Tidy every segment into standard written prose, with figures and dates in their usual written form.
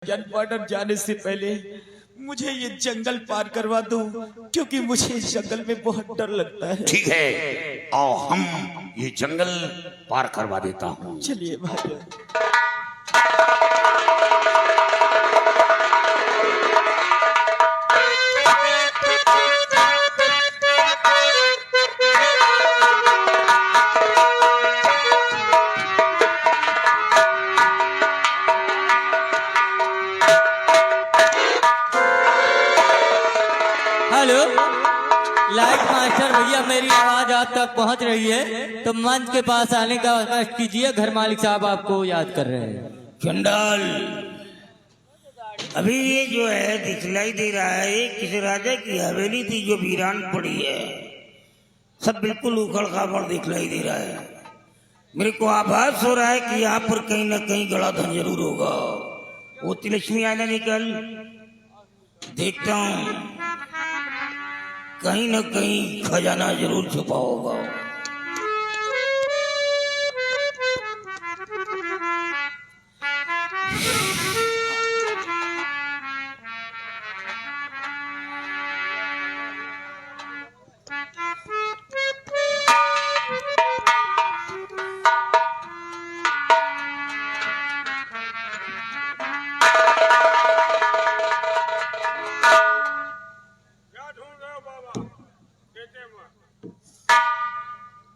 ज्ञान बॉर्डर जाने से पहले मुझे ये जंगल पार करवा दो, क्योंकि मुझे इस जंगल में बहुत डर लगता है। ठीक है, आओ हम ये जंगल पार करवा देता हूँ। चलिए भाई। हेलो लाइट मास्टर भैया, मेरी आवाज आप तक पहुंच रही है तो मंच के पास आने का कष्ट कीजिए। घर मालिक साहब आपको याद कर रहे हैं। चंडाल, अभी ये जो है दिखलाई दे रहा है किसी राजा की हवेली थी जो वीरान पड़ी है। सब बिल्कुल उखड़ खाबड़ दिखलाई दे रहा है। मेरे को आभास हो रहा है कि यहाँ पर कहीं ना कहीं गड़ा धन जरूर होगा। वो तिलक्ष्मी आना निकल, देखता हूँ कहीं ना कहीं खजाना जरूर छुपा होगा।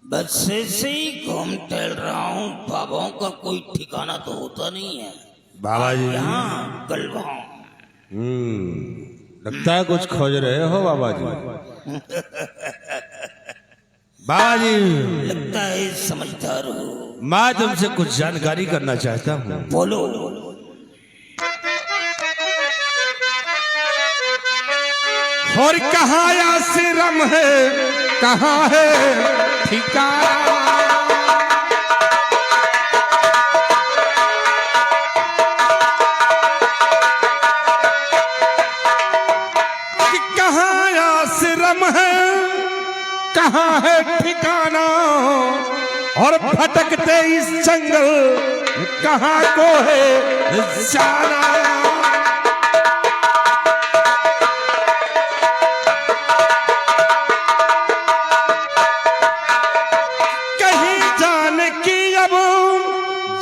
बस से ही घूम टहल रहा हूँ। बाबाओं का कोई ठिकाना तो होता नहीं है। बाबा जी यहाँ गलवाऊं। लगता है कुछ खोज रहे हो बाबा जी। बाबा जी लगता है समझदार हो। मैं तुमसे कुछ जानकारी करना चाहता हूँ। बोलो। और कहाँ आश्रम है, कहाँ है ठिकाना, कहाँ आश्रम है, कहाँ है ठिकाना, और भटकते इस जंगल कहाँ को है जाना।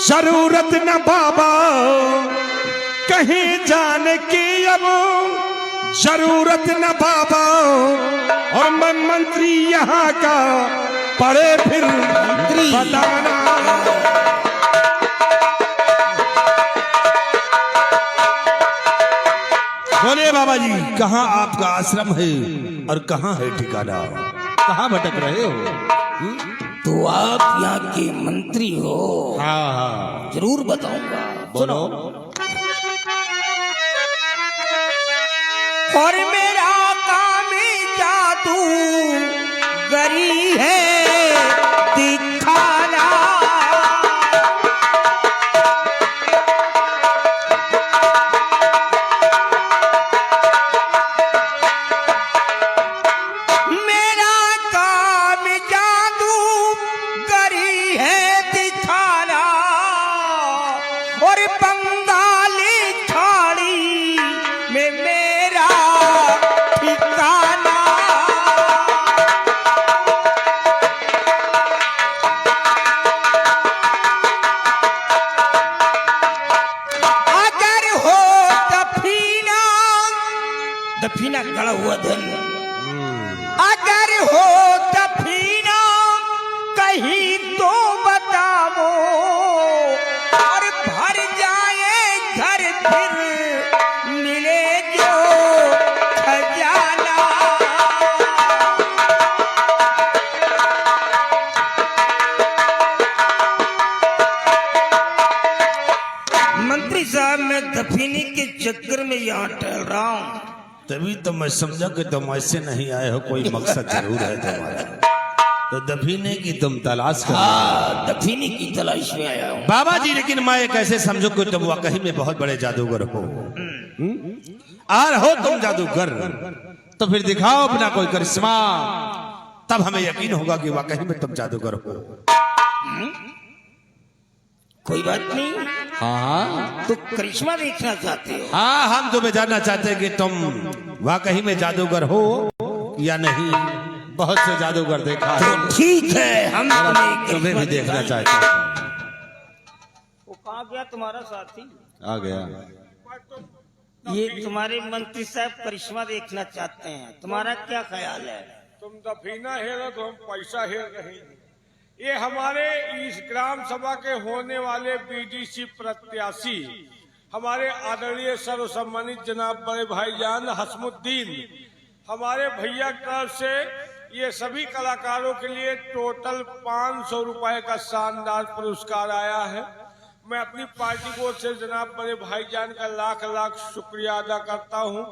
जरूरत न बाबा, कहीं जाने की अब जरूरत न बाबा, और मैं मंत्री यहाँ का पड़े फिर बताना। बोले बाबा जी, कहाँ आपका आश्रम है और कहाँ है ठिकाना, कहाँ भटक रहे हो? तो आप यहाँ के मंत्री हो? हाँ हाँ जरूर बताऊंगा। बोलो। और मेरा काम जादू गरी है दिखाना। मेरा काम जादू गरी है दिखाना, और बंगाली खाड़ी में मेरा ठिकाना। अगर हो दफीना, दफीना गड़ा हुआ धन, अगर हो दफीना कहीं तो बताओ, और भर जाए घर फिर मिले जो खजाना। मंत्री साहब, मैं दफीनी के चक्कर में यहाँ टहल रहा हूँ। तभी तो मैं समझा कि तुम ऐसे नहीं आए हो, कोई मकसद जरूर है तुम्हारा। तो दफीने की तुम तलाश कर। हाँ, दफीनी की तलाश में आया हूँ। बाबा जी, लेकिन मैं कैसे समझू कि तुम वाकई में बहुत बड़े जादूगर हो? और हो तुम जादूगर तो फिर दिखाओ अपना कोई करिश्मा, तब हमें यकीन होगा कि वाकई में तुम जादूगर हो। कोई बात नहीं, हाँ तो करिश्मा देखना चाहते हो? हाँ, हम तुम्हें जानना चाहते हैं कि तुम वाकई में जादूगर हो या नहीं। बहुत से जादूगर देखा है, तो ठीक है, हम तुम्हें भी देखना चाहते हैं। वो कहाँ गया तुम्हारा साथी? आ गया। ये तुम्हारे मंत्री साहब करिश्मा देखना चाहते हैं, तुम्हारा क्या ख्याल है? तुम दफीना हेरो तो हम पैसा हेर रहे हैं। ये हमारे इस ग्राम सभा के होने वाले बीडीसी प्रत्याशी हमारे आदरणीय सर्वसम्मानित जनाब बड़े भाईजान हसमुद्दीन, हमारे भैया तरफ से ये सभी कलाकारों के लिए टोटल 500 रुपए का शानदार पुरस्कार आया है। मैं अपनी पार्टी को से जनाब बड़े भाईजान का लाख लाख शुक्रिया अदा करता हूँ।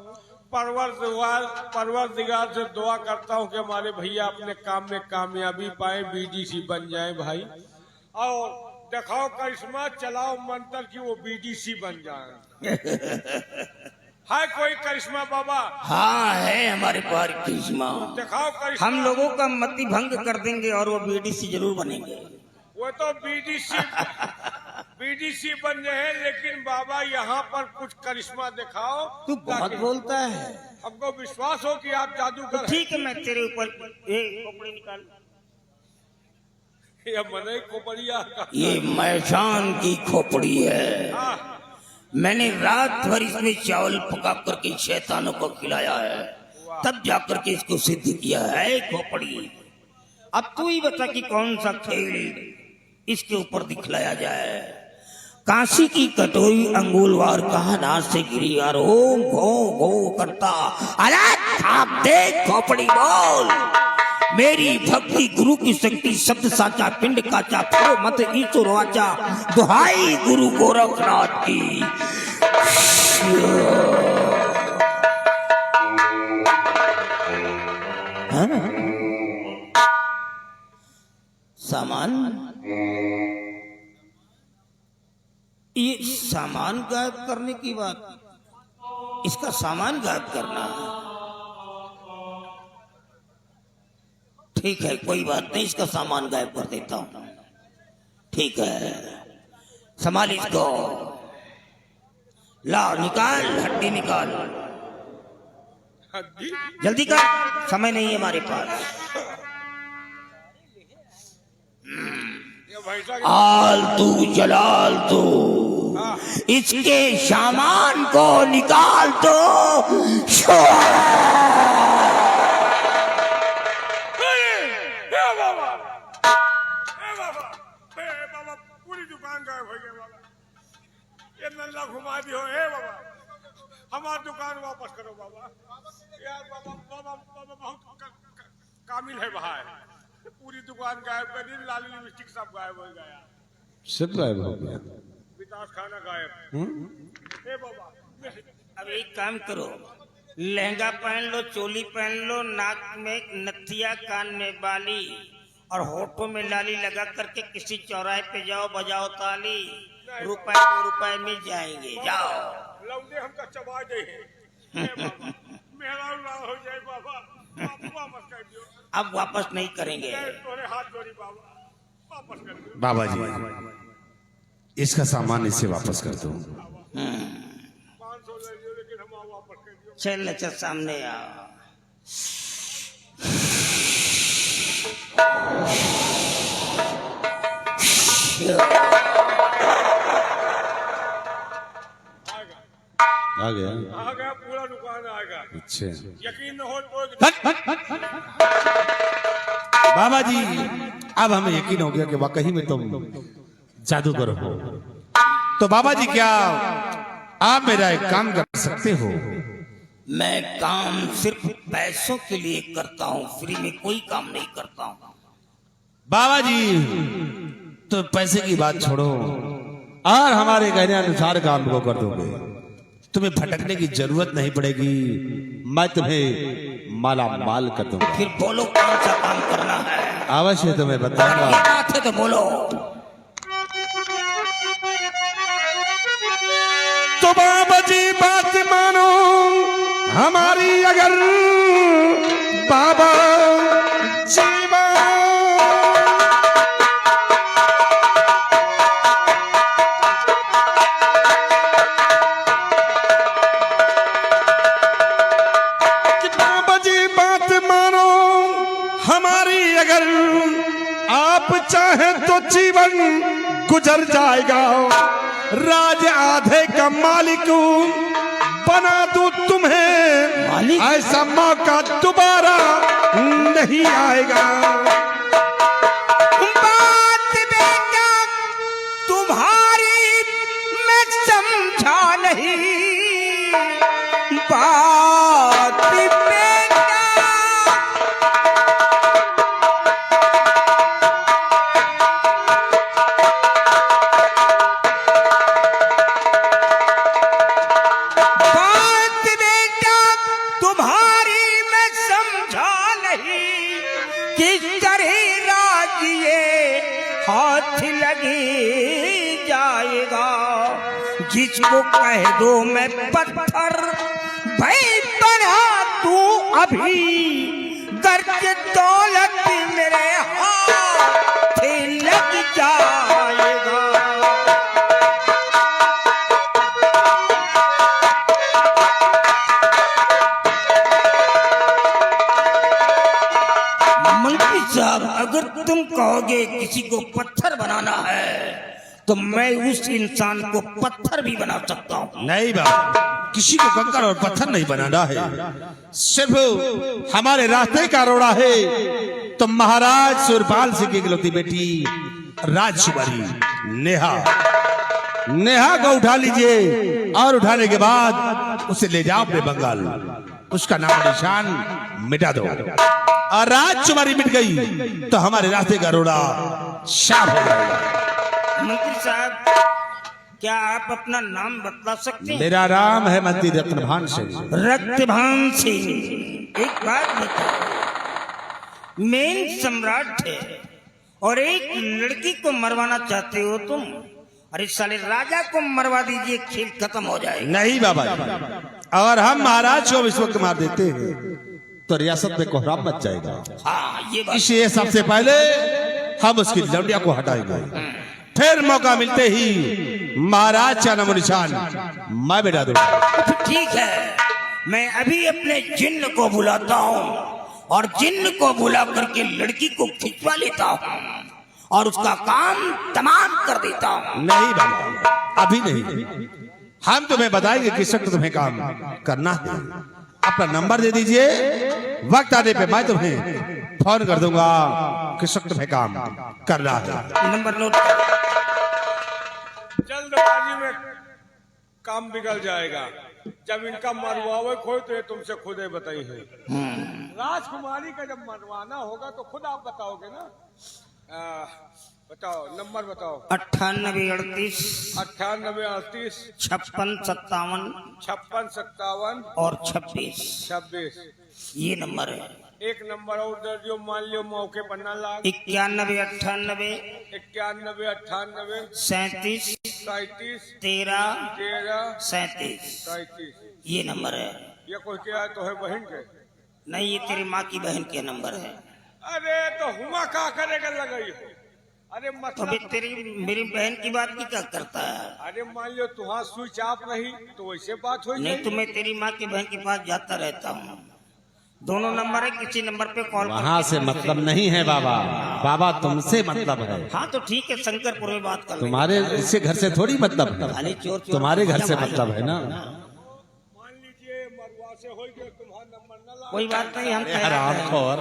परवरदिगार से दुआ करता हूँ कि हमारे भैया अपने काम में कामयाबी पाए, बीडीसी बन जाए भाई। और दिखाओ करिश्मा, चलाओ मंत्र की वो बीडीसी बन जाए। है कोई करिश्मा बाबा? हाँ है हमारे पास करिश्मा। दिखाओ करिश्मा। हम लोगों का मति भंग कर देंगे और वो बीडीसी जरूर बनेंगे। वो तो बीडीसी बन जाए, लेकिन बाबा यहाँ पर कुछ करिश्मा दिखाओ। तू बहुत बोलता है, हमको विश्वास हो कि आप जादूगर हैं। ठीक है, मैं तेरे ऊपर खोपड़ी निकाल। ये मने खोपड़िया का। ये मैशान की खोपड़ी है। मैंने रात भर इसमें चावल पका करके शैतानों को खिलाया है, तब जाकर के इसको सिद्ध किया है खोपड़ी। अब तू ही बता कि कौन सा खेल इसके ऊपर दिखलाया जाए। काशी की कटोरी अंगुलवार कहा नाच से गिरी और ओम घो घो करता अरे थाप दे खोपड़ी बोल। मेरी भक्ति गुरु की शक्ति शब्द साचा पिंड काचा फिरो मत ईश्वर वाचा दुहाई गुरु गोरखनाथ की। हाँ? सामान, ये सामान गायब करने की बात, इसका सामान गायब करना है। ठीक है, कोई बात नहीं, इसका सामान गायब कर देता हूं। ठीक है, संभाल इसको। ला निकाल, हड्डी निकाल, जल्दी कर, समय नहीं है हमारे पास। आलतू जलाल तू, इसके सामान को निकाल दो। पूरी दुकान गायब हो गई बाबा। ये नल्ला घुमा दियो। हे बाबा, हमारी दुकान वापस करो बाबा। यार बाबा बाबा बाबा बहुत कामिल है भाई। पूरी दुकान गायब कर दी, लाली लिपस्टिक सब गायब हो गया, सब गायब हो गया, विकास खाना गायब। हे बाबा, अब एक काम करो, लहंगा पहन लो, चोली पहन लो, नाक में नथिया, कान में बाली और होठों में लाली लगा करके किसी चौराहे पे जाओ, बजाओ ताली, रुपए 2 रुपए मिल जाएंगे। जाओ। लौंडे हमका चबा दे। हे बाबा, मेरा ना हो जाए बाबा, वापस कर दियो। अब वापस नहीं करेंगे। तोरे हाथ जोड़ी बाबा, वापस कर दियो। बाबा जी, इसका सामान इससे वापस कर दो। 500 ले लियो, लेकिन हम वापस कर दियो। चल अच्छा सामने आओ। आ गया, आ गया, पूरा दुकान आएगा। अच्छा यकीन न हो तो बाबा जी, अब हमें यकीन हो गया कि वाकई में तुम जादूगर हो। तो बाबा जी, क्या आप मेरा एक काम कर सकते हो? मैं काम सिर्फ पैसों के लिए करता हूँ, फ्री में कोई काम नहीं करता हूँ। बाबा जी, तो पैसे की बात छोड़ो और हमारे कहने अनुसार काम को कर दोगे, तुम्हें भटकने की जरूरत नहीं पड़ेगी, मैं तुम्हें माला माल कर दूंगा। फिर बोलो कौन सा काम करना है? अवश्य तुम्हें बताऊंगा। ये बात है तो बोलो। तो बाबा जी बात मानो हमारी, अगर बाबा जी चाहे तो जीवन गुजर जाएगा, राज आधे का मालिक बना दूं तुम्हें, ऐसा मौका दोबारा नहीं आएगा। बात बेटा तुम्हारी मैं समझा नहीं, बात बेटा तुम्हारी मैं समझा नहीं, किस तरह राज ये हाथ लगी जाएगा। जिसको कह दो मैं पत्थर भाई बना तू अभी, गर्ज दौलत मेरे हाथ लग जाएगा। साहब अगर तुम कहोगे किसी को पत्थर बनाना है तो मैं उस इंसान को पत्थर भी बना सकता हूँ। नहीं बाबा, किसी को कंकड़ और पत्थर नहीं बनाना है, सिर्फ हमारे रास्ते का रोड़ा है। तो महाराज सूरपाल सिंह की इकलौती बेटी राजकुमारी नेहा को उठा लीजिए और उठाने के बाद उसे ले जाओ अपने बंगाल, उसका नाम निशान मिटा दो। और राजकुमारी मिट गई तो हमारे रास्ते का रोड़ा साफ हो जाएगा। मंत्री साहब क्या आप अपना नाम बता सकते हैं? मेरा नाम है मंत्री रत्नभान सिंह। रत्नभान सिंह, एक बात बताओ, मेन सम्राट है और एक लड़की को मरवाना चाहते हो तुम? अरे साले राजा को मरवा दीजिए, खेल खत्म हो जाएगा। नहीं बाबा जी, अगर हम महाराज को इस वक्त मार देते हैं तो रियासत में कोहराम मच जाएगा। हाँ ये बात। इसलिए सबसे पहले हम उसकी लौंडिया को हटाएंगे, फिर मौका मिलते ही महाराज का नाम निशान मैं मिटा दूंगा। ठीक है, मैं अभी अपने जिन्न को बुलाता हूँ और जिन्न को बुला करके लड़की को खिंचवा लेता हूँ और उसका काम तमाम कर देता हूँ। नहीं बाबा, अभी नहीं, हम तुम्हें बताएंगे किस वक्त तुम्हें काम करना है। अपना नंबर दे दीजिए, वक्त आने पे मैं तुम्हें फोन कर दूंगा किस वक्त तुम्हें काम करना है। Number note. जल्दबाजी में काम बिगड़ जाएगा। जब इनका मरवावे खोए तो ये तुमसे खुद ही बताई है। राजकुमारी का जब मरवाना होगा तो खुद आप बताओगे ना। बताओ नंबर बताओ। 9838 9838 56 57 56 57 और 26 26। ये नंबर है। एक नंबर और दर्ज जो मान लियो मौके पर ना लाग। 91 98 91 98 37 37 13 13 37 37। ये नंबर है। ये कोई क्या है तो है बहन के? नहीं, ये तेरी माँ की बहन के नंबर है। अरे तो हुआ क्या करेगा लगाई हो? अरे तो मतलब अभी तेरी मेरी बहन की बात की क्या करता है? अरे मान लो तुहां स्विच ऑफ रही तो वैसे बात हो नहीं तो मैं तेरी माँ की बहन के पास जाता रहता हूँ। दोनों नंबर है, किसी नंबर पे कॉल वहाँ से मतलब नहीं है बाबा, बाबा तुमसे मतलब है। हाँ तो ठीक है, शंकरपुर में बात कर लेंगे। तुम्हारे इससे घर से थोड़ी मतलब है, खाली चोर चोर तुम्हारे घर से मतलब है ना। मान लीजिए मरवा से हो गया तुम्हारा नंबर न ला। कोई बात नहीं, हम यार आपको और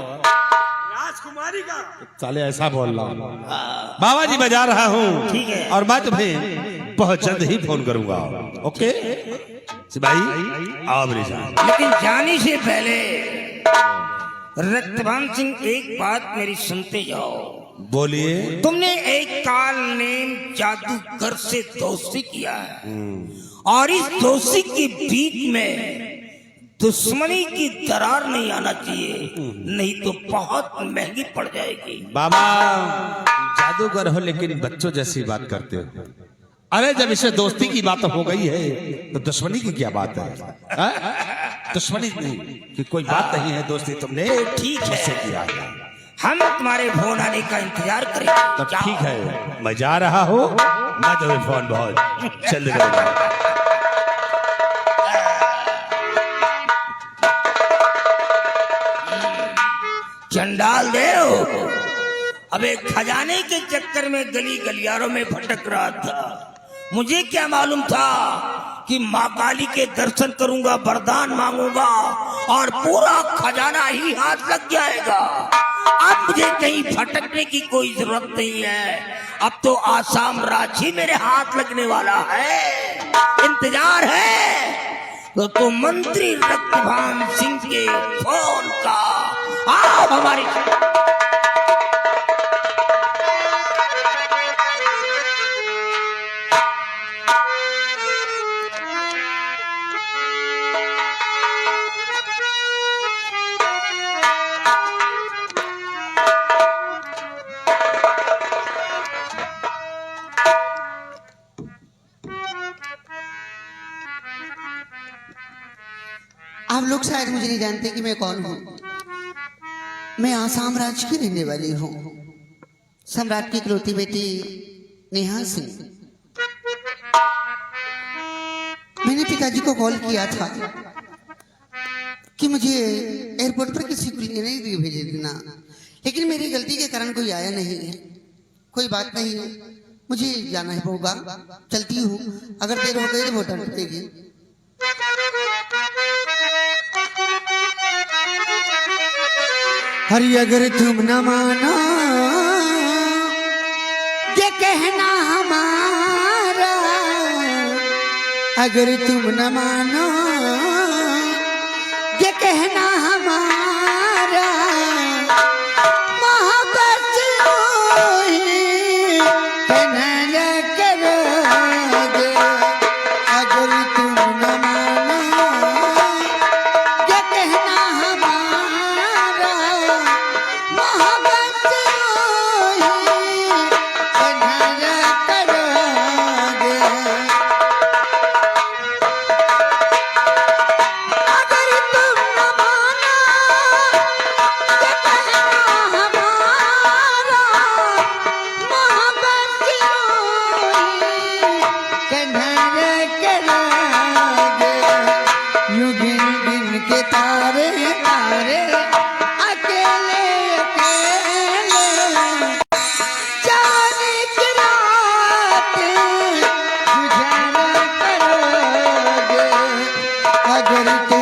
राजकुमारी का साले ऐसा बोल रहा हूँ। बाबा जी मैं जा रहा हूँ, ठीक है। और मैं तुम्हें बहुत जल्द ही फोन करूंगा। ओके सिपाही आओ मेरे साथ। लेकिन जाने से पहले रक्तवान सिंह एक बात मेरी सुनते जाओ। बोलिए। तुमने एक काल नेम जादूगर से दोस्ती किया है और इस दोस्ती के बीच में दुश्मनी की दरार नहीं आना चाहिए, नहीं तो बहुत महंगी पड़ जाएगी। बाबा जादूगर हो लेकिन बच्चों जैसी बात करते हो। अरे जब इसे दोस्ती की बात हो गई है तो दुश्मनी की क्या बात है? दुश्मनी की कोई बात नहीं है, दोस्ती तुमने ठीक है। मुझसे किया है। हम तुम्हारे फोन आने का इंतजार करेंगे। तो ठीक है, मैं जा रहा हूँ, मैं तुम्हें फोन बहुत जल्द करूंगा। चंडाल देव, अब एक खजाने के चक्कर में गली गलियारों में भटक रहा था। मुझे क्या मालूम था कि माँ काली के दर्शन करूंगा, वरदान मांगूंगा और पूरा खजाना ही हाथ लग जाएगा। अब मुझे कहीं भटकने की कोई जरूरत नहीं है। अब तो आसाम रांची मेरे हाथ लगने वाला है। इंतजार है तो मंत्री रक्तभान सिंह के फोन का। आओ हमारी आप लोग शायद मुझे नहीं जानते कि मैं कौन हूँ। मैं आसाम राज्य की रहने वाली हूँ, सम्राट की इकलौती बेटी नेहा सिंह। मैंने पिताजी को कॉल किया था कि मुझे एयरपोर्ट पर किसी को लेने भेज देना, लेकिन मेरी गलती के कारण कोई आया नहीं है। कोई बात नहीं, मुझे जाना है होगा, चलती हूँ। अगर देर हो गई तो वोट देगी। हरी अगर तुम न मानो ये कहना हमारा, अगर तुम न मानो ये कहना हमारा, मोहब्बत ही कहना करोगे। अगर तुम न मानो ये कहना हमारा, मोहब्बत ही कहना करोगे। अगर तुम न मानो ये कहना हमारा, मोहब्बत ही कहना करोगे। यूं गिन गिन के तारे तारे अकेले अकेले जाने की रातें गुजारा करोगे। अगर तुम